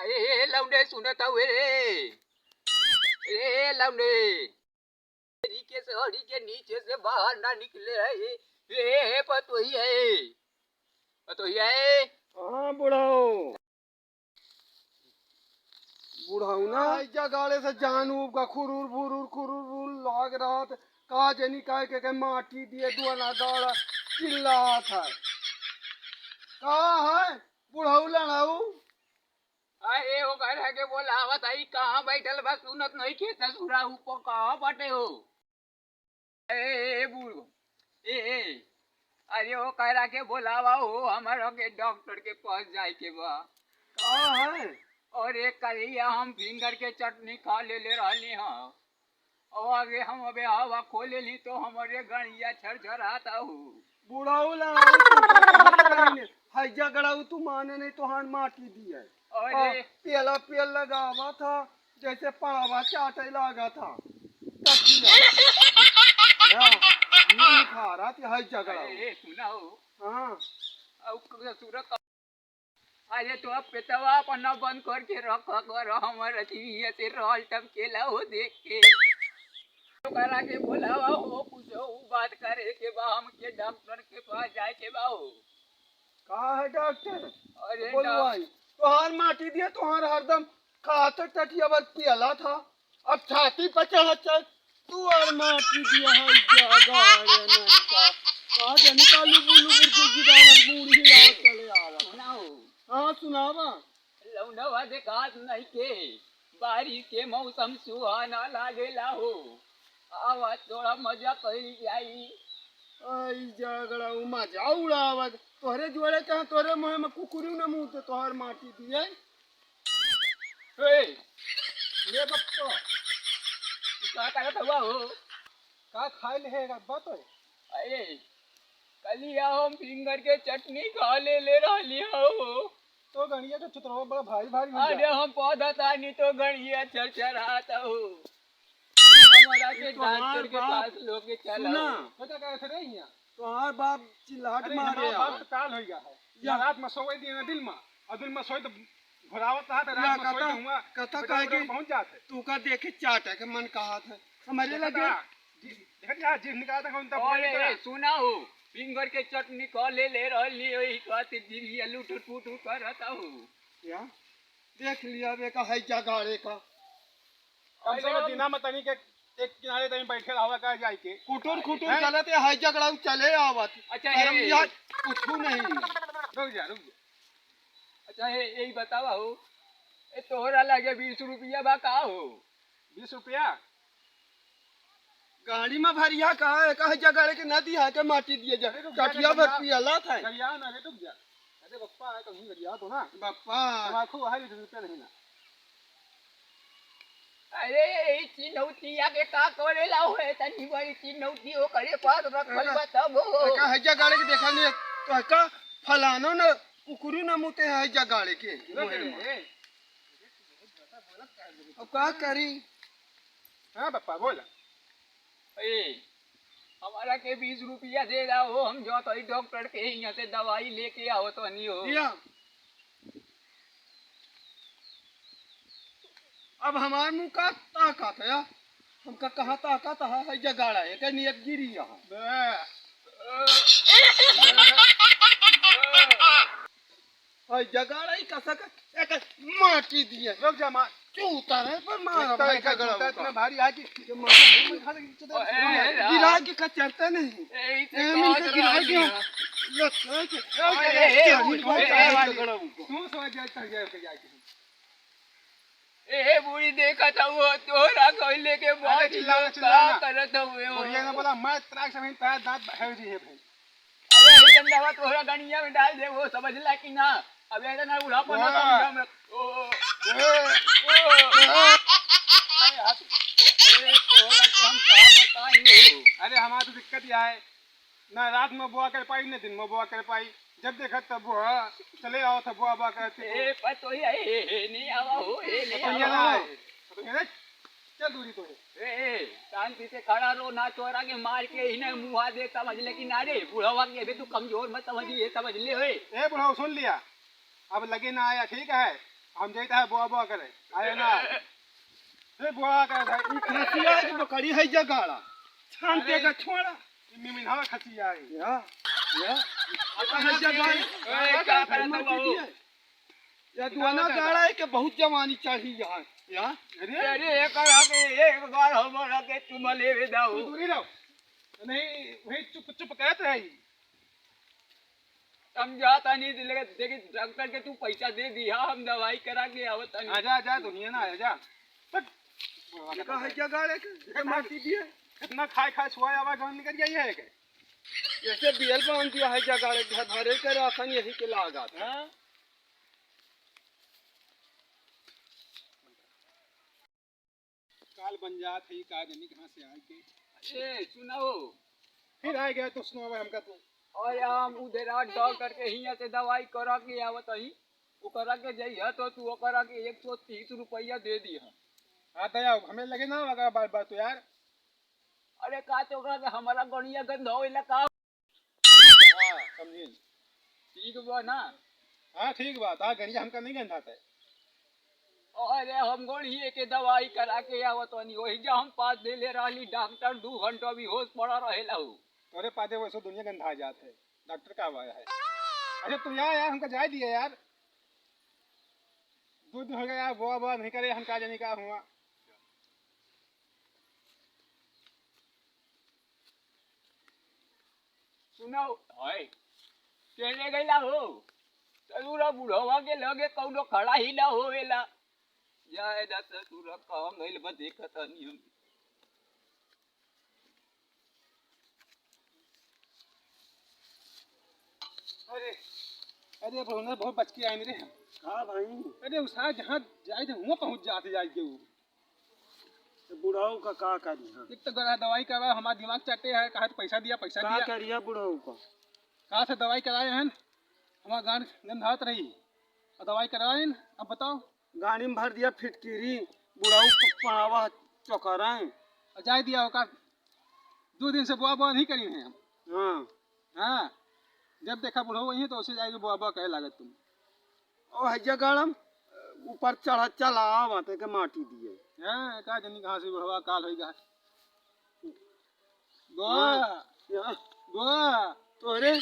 अरे लौंडे सुनता हुए रे। ए लौंडे रीके से हरी के नीचे से बाहर ना निकले है। ये पतोही है, पतोही है। हाँ बुढ़ाओ, बुढ़ाऊ ना ऐजा गाड़े से जानू का खुरुर लाग रहा था। का जनी के माटी दिए दुआना गाड़ा चिल्ला था। का है बुढ़ाऊ लड़ाऊ? अरे वो कह रहा के बोला आवत आई कहाँ बैठल बस सुनत नहीं के ससुरा ऊपर कहाँ बटे हो। ए बूढ़ो ए अरे वो कह रहा के बोलावा हो हमारा के डॉक्टर के पास जाए के बा। का है? और एक करिया हम फिंगर के चटनी खा ले रहनी हाँ। और आगे हम अबे हवा खोले ली तो हमारे गणिया छरछराता हूँ। बुढ़ाऊ लड़ाऊ हैजा गड़ाऊ तू माने नहीं तो हान माटी दी है। अरे पेला पेल लगावा था जैसे पड़ावा चाटे लगा था। खा रहा थी हैजा गड़ाऊ। सुनाओ हाँ सूरत। अरे तो अब पेटवा अपना बंद करके रख कर हमारा टीवी से रोल टम केला हो देख के तो करा के बोलावा हो कुछ बात करे के बा हम के डॉक्टर के पास जाए के बा हो। कहा है डॉक्टर? अरे बोलवाई तोहार माटी दिया तोहार हरदम खातर टटिया बर पियला था। अब छाती पर चढ़ तू और माटी दिया है जगाड़े नहीं का। कहा जाने का लुबु के गिदाना बूढ़ी लावत चले आ रहा। सुनाओ। हाँ सुनावा। लौंडवा देखात नहीं के बारिश के मौसम सुहाना लागेला हो। आवा थोड़ा मजा करी जाई। आई जगड़ा मजा उड़ावत तोहरे जोड़े कहा तोहरे मुँह में कुकुरी न मुँह ते तोहर माटी दिए। ये बप्पा का करत हुआ हो? का खाए ले बात है? अरे कलिया हम फिंगर के चटनी खा ले रहली हो। तो गणिया का चुतरवा बड़ा भारी भारी हो अरे हम पौधा था नहीं तो गणिया चरचराता हो। हमारा के डॉक्टर के पास लोगे चला पता क्या थे रे यहाँ तोहार बाप चिल्लाहट मारे बाप काल हो गया है। या रात में सोए दिए दिल में और दिल में सोए तो घुरावत रहा था रात में सोए हुआ कथा कह के पहुंच जाते तू का देखे चाटा के मन कहा था हमारे लगे देख यार जिस निकाला था कौन था। अरे सुनाओ फिंगर के चटनी खा ले रहली वही कहते दिलिया लूट फूट करता हो। क्या देख लिया बे का है जगाड़े का कम से कम दिना में तनी के एक किनारे तनी बैठे रहा का जाई के कुटुर चलते है जगड़ा चले आवत। अच्छा यार कुछ नहीं रुक जा। अच्छा यही बतावा हो ए तोहरा लगे 20 रुपया बा का हो? 20 रुपया गाड़ी में भरिया कहा है कहा जगड़े के नदी है के माटी दिए जा कटिया भर पियला था। गरिया ना रे रुक जा। अरे बप्पा है कहीं गरिया तो ना बप्पा आंखों है 20 रुपया नहीं ना। अरे चिन्हौतिया के का करेला होए तनी बड़ी चिन्हौती हो करे पास रखल बा तब हो का है जगाड़े के देखा नहीं तो का फलानो न कुकुरी न मुते है जगाड़े के। अब का करी? हां बप्पा बोला हमारा के 20 रुपया दे रहा हम जो तो डॉक्टर के यहाँ से दवाई लेके आओ तो नहीं हो। अब हमारे मुँह का ताकत है हमका कहाँ ताकत है जगाड़ा है क्या नियत गिरी यहाँ जगाड़ा ही कसा का माटी दिए रुक जा मार चूता है पर मार भाई का गड़ा इतना भारी है कि गिरा के कचरता नहीं गिरा के ए बुढ़ी देखा था वो तोरा कहले के बाद चिल्ला करत हुए हो। बुढ़िया ने बोला मैं त्राक समय तार दांत है जी है भाई। अरे ये डंडा तोरा गणिया में डाल दे वो समझला कि ना। अब ऐसा ना उड़ा पना समझा मैं ओ तोरा के हम क्या बताएंगे। अरे हमारा तो दिक्कत यह है ना रात में बुआ कर पाई ना दिन में बुआ कर पाई जब देखा तब बुआ चले आओ था बुआ बुआ करते ए पतो ये नहीं आवा हो ए नहीं आवा तो क्या दूरी तो है ए शांति से खड़ा रहो ना चोरा के मार के इन्हें मुहा दे समझ ले कि नारे बुढ़ावा के भी तू कमजोर मत समझ ये समझ ले ओए। ए बुढ़ाओ सुन लिया अब लगे ना आया ठीक है हम जाता है बुआ बुआ करे आए ना हे बुआ करे भाई खसिया की बकरी है जगाड़ा छानते का छोड़ा मिमिन हवा खसिया है या है जगाड़ा ए का करत बाबू या दुआना गाड़ा है कि बहुत जवानी चाहिए यहाँ अरे एक आके एक बार हमरा के तुम लेवे दाऊ दूरी रहो नहीं वही चुप चुप कहते हैं समझाता नहीं दिले देखी डॉक्टर के तू पैसा दे दिया हम दवाई करा के आवत नहीं आजा आजा दुनिया ना आजा का है क्या गाड़े के माटी दिए कितना खाए खाए सुआ आवा गांव निकल गई है के जैसे बीएल पे दिया है क्या गाड़े घर भरे के राशन यही के लागत हां काल बन जात है का जनी कहां से आए के ए सुनाओ फिर आ गया तो सुनाओ हमका तू और हम उधर डॉक्टर के हिया से दवाई करा के आवत ही वो करा के जइया तो तू करा के 130 रुपया दे दिया हां दया हमें लगे ना लगा बार बार तो यार अरे का तो का हमारा गणिया गंध होइला का हां समझी ठीक बा ना हां ठीक बात हां गणिया हमका नहीं गंधाता है अरे हम गणिए के दवाई करा के आवत नहीं वही जा हम पास दे ले रहली डॉक्टर 2 घंटा भी होश पड़ा रहेला हूं अरे पादे वैसे दुनिया गंधा जात है डॉक्टर का आया है अच्छा तू यार हमका जाए दिया यार 2 दिन हो गया यार बुआ बुआ नहीं करे हम का जाने का हुआ सुनो हाय केने गइला हो तूरा बुढ़वा के लगे कौनो खड़ा ही ना होवेला जाए दस तूरा काम गइल बा देखत नहीं हम अरे अरे बहुना बहुत बच के आए रे हां भाई अरे उसा जहां जाए थे वहां पहुंच जाते जाए के वो तो बुढ़ाऊ का का करी हां एक तो गरा दवाई करवा हमारा दिमाग चाटे है कहा पैसा दिया का करिया बुढ़ाऊ का कहां से दवाई कराए हैं हमारा गांड गंधात रही और दवाई करवाए अब बताओ गाड़ी में भर दिया फिटकिरी बुढ़ाऊ पड़ावा चौकराए और जाए दिया होगा 2 दिन से बुआ बुआ नहीं करी है हम हां हां जब देखा बुढ़ो वही तो उसे जाएगी बुआ बुआ कहे लागत तुम ओ हज्जा गाड़म ऊपर चढ़ा चला बाते के माटी दिए हां का जनी कहां से बुढ़वा काल होइगा बुआ बुआ तोरे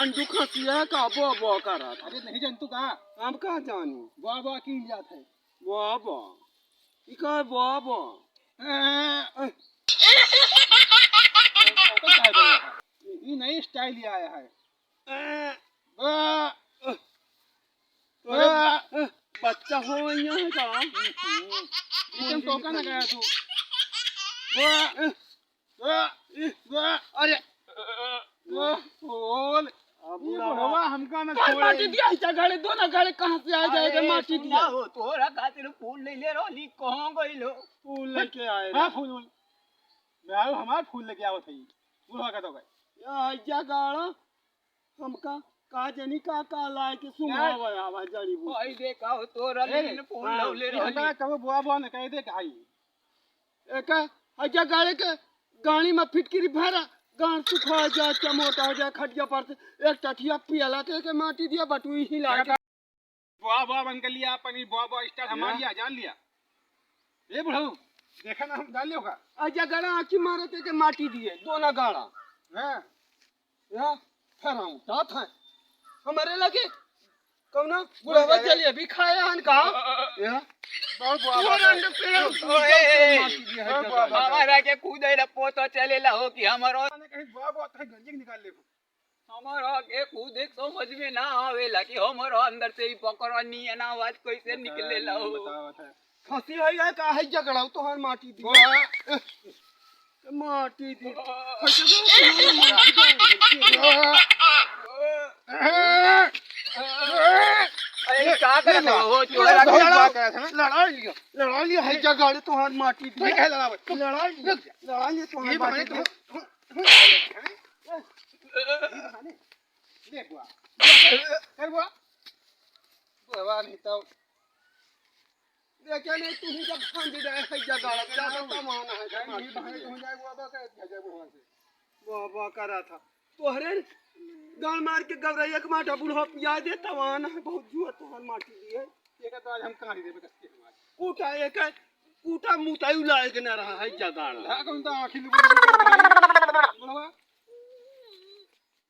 अंडू खसिया का बुआ बुआ कर रहा था अरे नहीं जानतू का हम कहां जानी बुआ बुआ की जात है बुआ बुआ ई का बुआ बुआ ये नई स्टाइल ही आया है बच्चा हो यहाँ का तुम टोका ना गया तू अरे बोल बुढ़वा हमका ना छोड़े माटी दिया इचा गाड़ी दो ना गाड़ी कहां से आ जाएगा माटी दिया हो तोरा खातिर फूल ले ले रोली कहां गइलो फूल लेके आए हां फूल मैं आयो हमार फूल लेके आवत है बुढ़वा का तो गए या गाड़ा हमका का जनी का लाए के सुनावा आवा जड़ी बू ओई देखा तोरा लेन फूल ले रोली हमरा कब बुआ बुआ ने कह दे भाई एक हजा गाड़ी के गाड़ी में फिटकिरी भरा गान सुखा जा चमोटा हो जा खटिया पर से एक टठिया पियाला के माटी दिया बटुई हिला के बुआ बुआ बन के लिया पनीर बुआ बुआ स्टाइल हमारी जान लिया ए बुढ़ऊ देखा ना हम डाल लियोगा आजा गाड़ा आखी मारे के माटी दिए दोना गाड़ा हां या फिर हम साथ हैं हमारे लगे कौन बुढ़वा चलिए अभी खाया हन का या बहुत बुआ हमारा के कूदे ला पोतो चलेला हो कि हमरो कहीं बुआ बुआ कहीं गंजी निकाल ले हमारा के कूदे समझ में ना आवेला कि हमारो अंदर से ही पकड़नी है ना आवाज कैसे निकलेला हो खसी है का है झगड़ा तो हर माटी दी माटी दी अरे का कर हो चोरा लड़ा लिया है झगड़ा तो हर माटी दी लड़ा लिया तो हर माटी दी ले बुआ कर बुआ बुआ नहीं तो देखा नहीं तू ही जब फंड दे है जगह ज्यादा तमान है भाई हो जाए बाबा का भेजे वहां से बाबा करा था तोहरे गाल मार के गवरैया के माटा बुढ़वा पिया दे तवान है बहुत जुआ तवान माटी दिए एक तो आज हम कहां देबे कसके हमारे कूटा एक कूटा मुताई लायक न रहा है ज्यादा कौन तो आखिर